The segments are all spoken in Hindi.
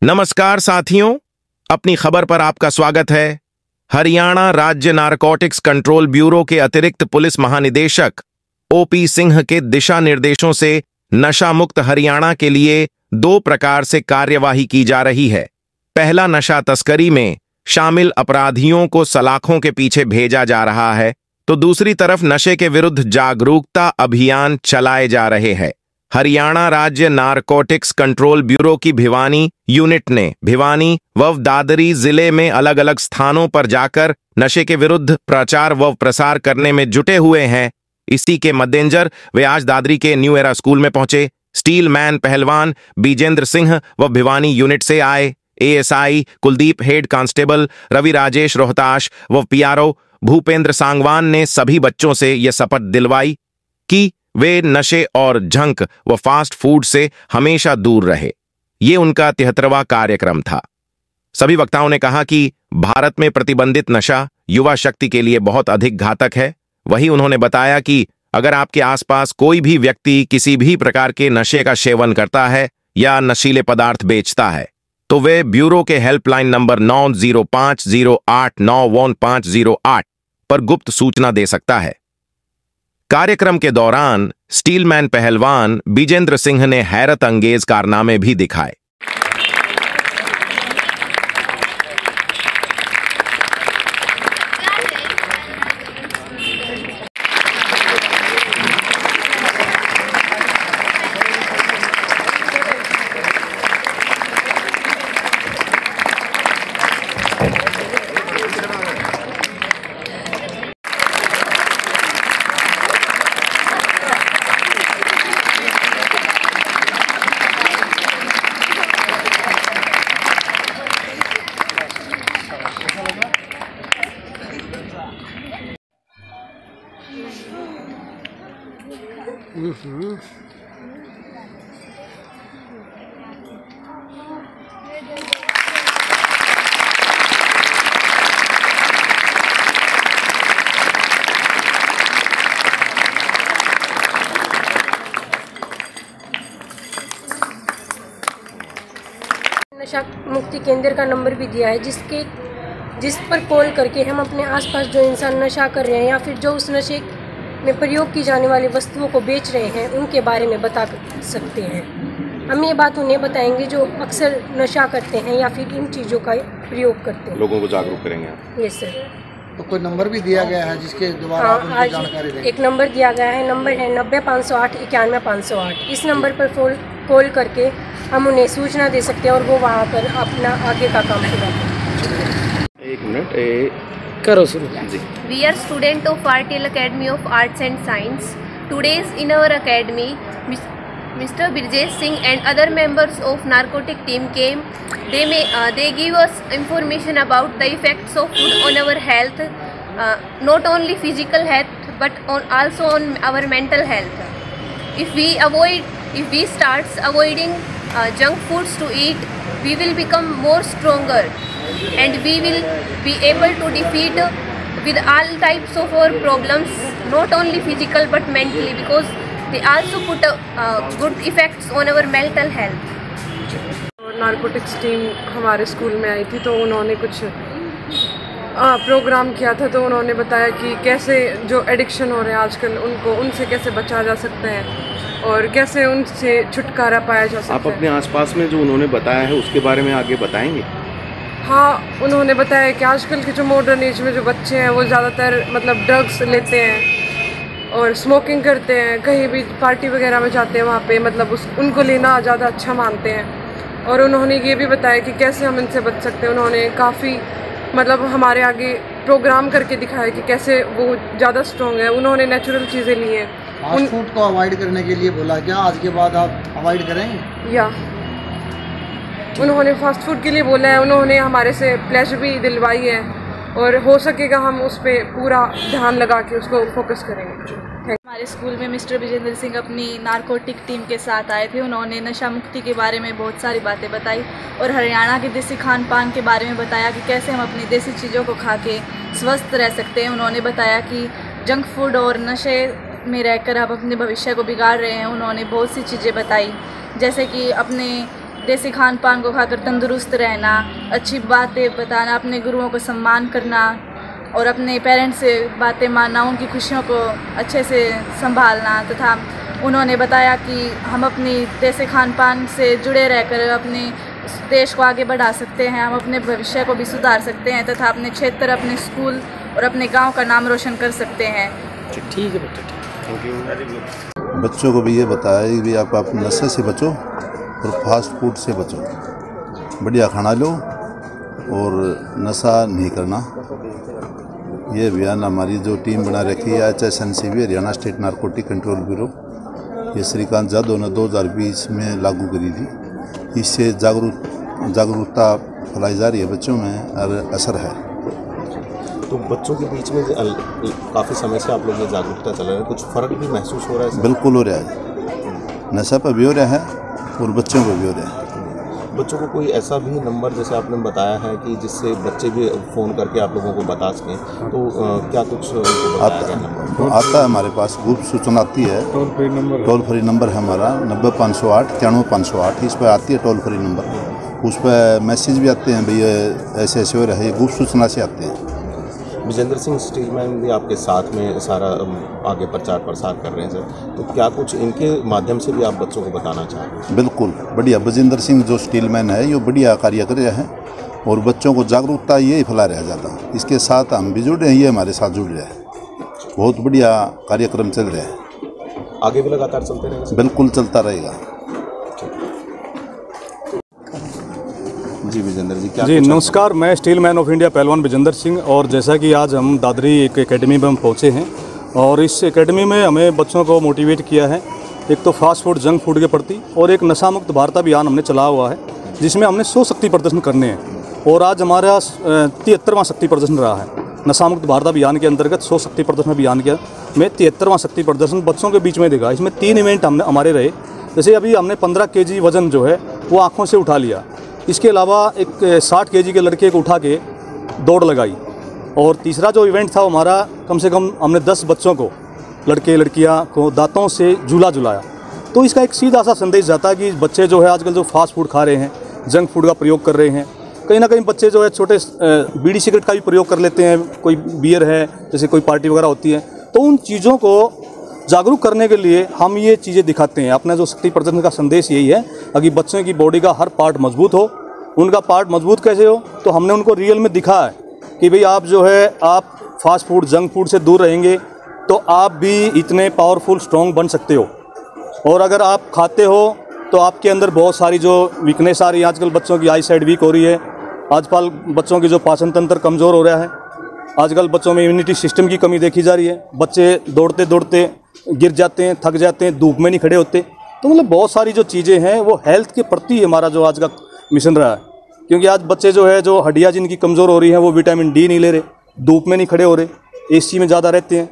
नमस्कार साथियों, अपनी खबर पर आपका स्वागत है। हरियाणा राज्य नारकोटिक्स कंट्रोल ब्यूरो के अतिरिक्त पुलिस महानिदेशक ओपी सिंह के दिशा निर्देशों से नशा मुक्त हरियाणा के लिए 2 प्रकार से कार्यवाही की जा रही है। पहला, नशा तस्करी में शामिल अपराधियों को सलाखों के पीछे भेजा जा रहा है, तो दूसरी तरफ नशे के विरुद्ध जागरूकता अभियान चलाए जा रहे हैं। हरियाणा राज्य नारकोटिक्स कंट्रोल ब्यूरो की भिवानी यूनिट ने भिवानी व दादरी जिले में अलग अलग स्थानों पर जाकर नशे के विरुद्ध प्रचार व प्रसार करने में जुटे हुए हैं। इसी के मद्देनजर वे आज दादरी के न्यू एरा स्कूल में पहुंचे। स्टील मैन पहलवान बीजेंद्र सिंह व भिवानी यूनिट से आए ASI Kuldeep, head constable Ravi Rajesh Rohtash व पीआरओ भूपेंद्र सांगवान ने सभी बच्चों से यह शपथ दिलवाई कि वे नशे और झंक व फास्ट फूड से हमेशा दूर रहे। ये उनका 73वां कार्यक्रम था। सभी वक्ताओं ने कहा कि भारत में प्रतिबंधित नशा युवा शक्ति के लिए बहुत अधिक घातक है। वहीं उन्होंने बताया कि अगर आपके आसपास कोई भी व्यक्ति किसी भी प्रकार के नशे का सेवन करता है या नशीले पदार्थ बेचता है तो वे ब्यूरो के हेल्पलाइन नंबर 9050891508 पर गुप्त सूचना दे सकता है। कार्यक्रम के दौरान स्टीलमैन पहलवान बीजेंद्र सिंह ने हैरत अंगेज कारनामे भी दिखाए। नशा मुक्ति केंद्र का नंबर भी दिया है जिस पर कॉल करके हम अपने आसपास जो इंसान नशा कर रहे हैं या फिर जो उस नशे में प्रयोग की जाने वाली वस्तुओं को बेच रहे हैं उनके बारे में बता सकते हैं। हम ये बात उन्हें बताएंगे जो अक्सर नशा करते हैं या फिर इन चीज़ों का प्रयोग करते हैं। लोगों को जागरूक करेंगे आप? Yes sir. तो कोई नंबर भी दिया गया है जिसके द्वारा आप उनको जानकारी देंगे? एक नंबर दिया गया है, नंबर है 905008 इस नंबर पर कॉल करके हम उन्हें सूचना दे सकते हैं और वो वहाँ पर अपना आगे का काम शुरू करें। एक मिनट करो शुरू। We are student of RTL Academy of Arts and Science. Today in our academy, Mr. Birjesh Singh and other members of narcotic team came. They give us information about the effects of food on our health, not only physical health but also on our mental health. If we start avoiding junk foods to eat, we will become more stronger and we will be able to defeat with all types of our problems, not only physical but mentally, because they also put good effects on our mental health. Narcotics team हमारे स्कूल में आई थी तो उन्होंने कुछ प्रोग्राम किया था। तो उन्होंने बताया कि कैसे जो एडिक्शन हो रहे हैं आजकल उनसे कैसे बचा जा सकता है और कैसे उनसे छुटकारा पाया जा सकता है। आप अपने आसपास में जो उन्होंने बताया है उसके बारे में आगे बताएंगे? हाँ, उन्होंने बताया कि आजकल के जो मॉडर्न एज में जो बच्चे हैं वो ज़्यादातर मतलब ड्रग्स लेते हैं और स्मोकिंग करते हैं। कहीं भी पार्टी वगैरह में जाते हैं वहाँ पे मतलब उनको लेना ज़्यादा अच्छा मानते हैं। और उन्होंने ये भी बताया कि कैसे हम इनसे बच सकते हैं। उन्होंने काफ़ी मतलब हमारे आगे प्रोग्राम करके दिखाया कि कैसे वो ज़्यादा स्ट्रॉन्ग है। उन्होंने नेचुरल चीज़ें ली हैं। फास्ट फूड को अवॉइड करने के लिए बोला, क्या आज के बाद आप अवॉइड करेंगे? या उन्होंने फास्ट फूड के लिए बोला है। उन्होंने हमारे से प्लेजर भी दिलवाई है और हो सकेगा हम उस पर पूरा ध्यान लगा के उसको फोकस करेंगे। हमारे स्कूल में मिस्टर विजेंद्र सिंह अपनी नारकोटिक टीम के साथ आए थे। उन्होंने नशा मुक्ति के बारे में बहुत सारी बातें बताई और हरियाणा के देसी खान पान के बारे में बताया कि कैसे हम अपनी देसी चीज़ों को खा के स्वस्थ रह सकते हैं। उन्होंने बताया कि जंक फूड और नशे में रहकर आप अपने भविष्य को बिगाड़ रहे हैं। उन्होंने बहुत सी चीज़ें बताई जैसे कि अपने देसी खान पान को खाकर तंदुरुस्त रहना, अच्छी बातें बताना, अपने गुरुओं को सम्मान करना और अपने पेरेंट्स से बातें मानना, उनकी खुशियों को अच्छे से संभालना। तथा उन्होंने बताया कि हम अपनी देसी खान पान से जुड़े रहकर अपने देश को आगे बढ़ा सकते हैं, हम अपने भविष्य को भी सुधार सकते हैं तथा अपने क्षेत्र, अपने स्कूल और अपने गांव का नाम रोशन कर सकते हैं। ठीक है बेटा, थैंक यू। बच्चों को भी ये बताया कि आप नशे से बचो और फास्ट फूड से बचो, बढ़िया खाना लो और नशा नहीं करना। ये अभियान हमारी जो टीम बना रखी है HSNCB Haryana state narcotic control bureau, ये श्रीकांत जाधव ने 2020 में लागू करी थी। इससे जागरूकता फैलाई जा रही है बच्चों में और असर है। तो बच्चों के बीच में काफ़ी समय से आप लोग ये जागरूकता चला रहे हैं, कुछ फ़र्क भी महसूस हो रहा है? बिल्कुल हो रहा है, नशा पर भी हो रहा है और बच्चों पर भी हो रहा है। बच्चों को कोई ऐसा भी नंबर जैसे आपने बताया है कि जिससे बच्चे भी फ़ोन करके आप लोगों को बता सकें, तो क्या कुछ आता है हमारे पास गुप्त सूचना आती है। टोल फ्री नंबर है हमारा 90-508 91-508, इस पर आती है टोल फ्री नंबर। उस पर मैसेज भी आते हैं, भैया ऐसे ऐसे हो रहा है, ये गुप्त सूचना से आते हैं। विजेंद्र सिंह स्टीलमैन भी आपके साथ में सारा आगे प्रचार प्रसार कर रहे हैं सर, तो क्या कुछ इनके माध्यम से भी आप बच्चों को बताना चाहेंगे? बिल्कुल बढ़िया, विजेंद्र सिंह जो स्टीलमैन है ये बढ़िया कार्य कर रहे हैं और बच्चों को जागरूकता ये फैला रहा ज़्यादा। इसके साथ हम भी जुड़ रहे हैं, ये हमारे साथ जुड़ रहे हैं, बहुत बढ़िया कार्यक्रम चल रहे हैं। आगे भी लगातार चलते रहेंगे? बिल्कुल चलता रहेगा। जी विजेंद्र जी, क्या? जी नमस्कार, मैं स्टील मैन ऑफ इंडिया पहलवान विजेंद्र सिंह। और जैसा कि आज हम दादरी एक एकेडमी में हम पहुँचे हैं और इस एकेडमी में हमें बच्चों को मोटिवेट किया है, एक तो फास्ट फूड जंक फूड के प्रति, और एक नशा मुक्त भारत अभियान हमने चला हुआ है जिसमें हमने 100 शक्ति प्रदर्शन करने हैं। और आज हमारा 73वां शक्ति प्रदर्शन रहा है। नशा मुक्त भारत अभियान के अंतर्गत 100 शक्ति प्रदर्शन अभियान के में 73वां शक्ति प्रदर्शन बच्चों के बीच में देखा। इसमें 3 इवेंट हमारे रहे। जैसे अभी हमने 15 kg वजन जो है वो आँखों से उठा लिया। इसके अलावा एक 60 kg के लड़के को उठा के दौड़ लगाई। और तीसरा जो इवेंट था हमारा, कम से कम हमने 10 बच्चों को, लड़के लड़कियां को दांतों से झूला झुलाया। तो इसका एक सीधा सा संदेश जाता है कि बच्चे जो है आजकल जो फास्ट फूड खा रहे हैं, जंक फूड का प्रयोग कर रहे हैं, कहीं ना कहीं बच्चे जो है छोटे बीड़ी सिगरेट का भी प्रयोग कर लेते हैं, कोई बियर है, जैसे कोई पार्टी वगैरह होती है। तो उन चीज़ों को जागरूक करने के लिए हम ये चीज़ें दिखाते हैं। अपना जो शक्ति प्रदर्शन का संदेश यही है कि बच्चों की बॉडी का हर पार्ट मजबूत हो। उनका पार्ट मजबूत कैसे हो, तो हमने उनको रियल में दिखा है कि भाई आप जो है आप फास्ट फूड जंक फूड से दूर रहेंगे तो आप भी इतने पावरफुल स्ट्रॉन्ग बन सकते हो। और अगर आप खाते हो तो आपके अंदर बहुत सारी जो वीकनेस आ रही है, आजकल बच्चों की आई साइड वीक हो रही है, आजकल बच्चों की जो पाचन तंत्र कमज़ोर हो रहा है, आजकल बच्चों में इम्यूनिटी सिस्टम की कमी देखी जा रही है, बच्चे दौड़ते दौड़ते गिर जाते हैं, थक जाते हैं, धूप में नहीं खड़े होते। तो मतलब बहुत सारी जो चीज़ें हैं वो हेल्थ के प्रति हमारा जो आज का मिशन रहा है। क्योंकि आज बच्चे जो है जो हड्डियाँ जिनकी कमज़ोर हो रही हैं वो विटामिन डी नहीं ले रहे, धूप में नहीं खड़े हो रहे, एसी में ज़्यादा रहते हैं।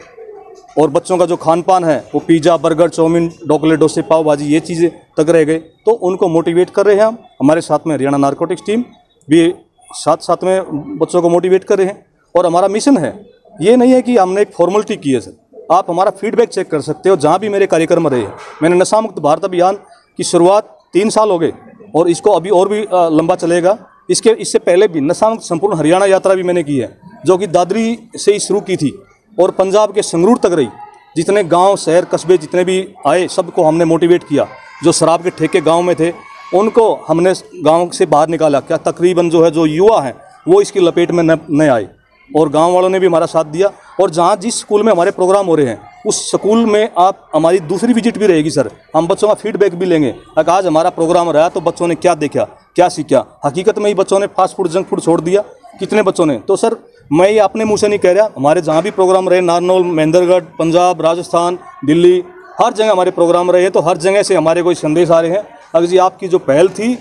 और बच्चों का जो खान पान है वो पिज़्ज़ा, बर्गर, चाउमीन, ढोकले, डोसे, पाव भाजी, ये चीज़ें तक रह गए। तो उनको मोटिवेट कर रहे हैं हम, हमारे साथ में हरियाणा नारकोटिक्स टीम भी साथ में बच्चों को मोटिवेट कर रहे हैं। और हमारा मिशन है, ये नहीं है कि हमने एक फॉर्मेलिटी की है सर, आप हमारा फीडबैक चेक कर सकते हो जहाँ भी मेरे कार्यक्रम रहे हैं। मैंने नशा मुक्त भारत अभियान की शुरुआत 3 साल हो गए और इसको अभी और भी लंबा चलेगा। इससे पहले भी नशा मुक्त संपूर्ण हरियाणा यात्रा भी मैंने की है, जो कि दादरी से ही शुरू की थी और पंजाब के संगरूर तक रही। जितने गांव, शहर, कस्बे जितने भी आए सबको हमने मोटिवेट किया। जो शराब के ठेके गांव में थे उनको हमने गांव से बाहर निकाला। क्या तकरीबन जो है जो युवा हैं वो इसकी लपेट में न आए और गांव वालों ने भी हमारा साथ दिया। और जहां जिस स्कूल में हमारे प्रोग्राम हो रहे हैं उस स्कूल में आप हमारी दूसरी विजिट भी रहेगी सर, हम बच्चों का फीडबैक भी लेंगे। अगर आज हमारा प्रोग्राम रहा तो बच्चों ने क्या देखा, क्या सीखा, हकीकत में ही बच्चों ने फास्ट फूड जंक फूड छोड़ दिया, कितने बच्चों ने। तो सर मैं ये अपने मुँह से नहीं कह रहा, हमारे जहाँ भी प्रोग्राम रहे, नारनौल, महेंद्रगढ़, पंजाब, राजस्थान, दिल्ली, हर जगह हमारे प्रोग्राम रहे हैं। तो हर जगह से हमारे कोई संदेश आ रहे हैं, अगर जी आपकी जो पहल थी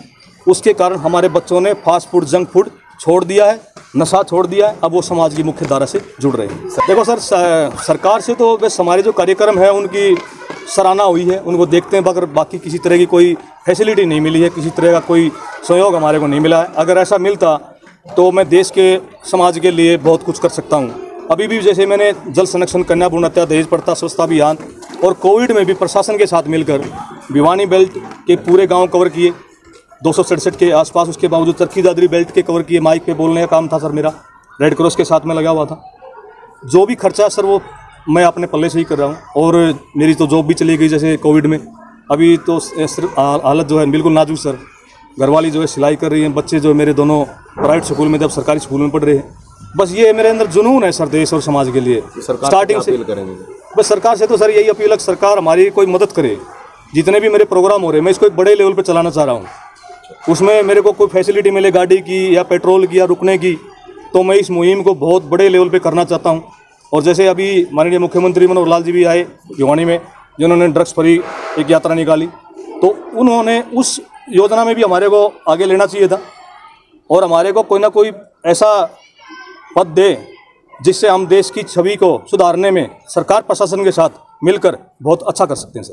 उसके कारण हमारे बच्चों ने फास्ट फूड जंक फूड छोड़ दिया है, नशा छोड़ दिया है, अब वो समाज की मुख्य धारा से जुड़ रहे हैं। देखो सर, सरकार से तो बस हमारे जो कार्यक्रम है उनकी सराहना हुई है, उनको देखते हैं, मगर बाकी किसी तरह की कोई फैसिलिटी नहीं मिली है, किसी तरह का कोई सहयोग हमारे को नहीं मिला है। अगर ऐसा मिलता तो मैं देश के समाज के लिए बहुत कुछ कर सकता हूँ। अभी भी जैसे मैंने जल संरक्षण, कन्या भ्रूण हत्या, दहेज प्रथा स्वच्छता अभियान और कोविड में भी प्रशासन के साथ मिलकर भिवानी बेल्ट के पूरे गाँव कवर किए। 267 के आसपास। उसके बावजूद चरखी दादरी बेल्ट के कवर किए, माइक पे बोलने का काम था सर मेरा, रेड क्रॉस के साथ में लगा हुआ था। जो भी खर्चा सर वो मैं अपने पल्ले से ही कर रहा हूँ। और मेरी तो जॉब भी चली गई जैसे कोविड में, अभी तो हालत जो है बिल्कुल नाजुक सर। घरवाली जो है सिलाई कर रही है, बच्चे जो है मेरे दोनों प्राइवेट स्कूल में जब सरकारी स्कूल में पढ़ रहे हैं। बस ये मेरे अंदर जुनून है सर देश और समाज के लिए। स्टार्टिंग से करेंगे बस सरकार से तो सर यही अपील है, सरकार हमारी कोई मदद करे। जितने भी मेरे प्रोग्राम हो रहे हैं मैं इसको एक बड़े लेवल पे चलाना चाह रहा हूँ। उसमें मेरे को कोई फैसिलिटी मिले गाड़ी की या पेट्रोल की या रुकने की, तो मैं इस मुहिम को बहुत बड़े लेवल पे करना चाहता हूँ। और जैसे अभी माननीय मुख्यमंत्री मनोहर लाल जी भी आए भिवानी में, जिन्होंने ड्रग्स फ्री एक यात्रा निकाली, तो उन्होंने उस योजना में भी हमारे को आगे लेना चाहिए था और हमारे को कोई ना कोई ऐसा पद दे जिससे हम देश की छवि को सुधारने में सरकार प्रशासन के साथ मिलकर बहुत अच्छा कर सकते हैं सर।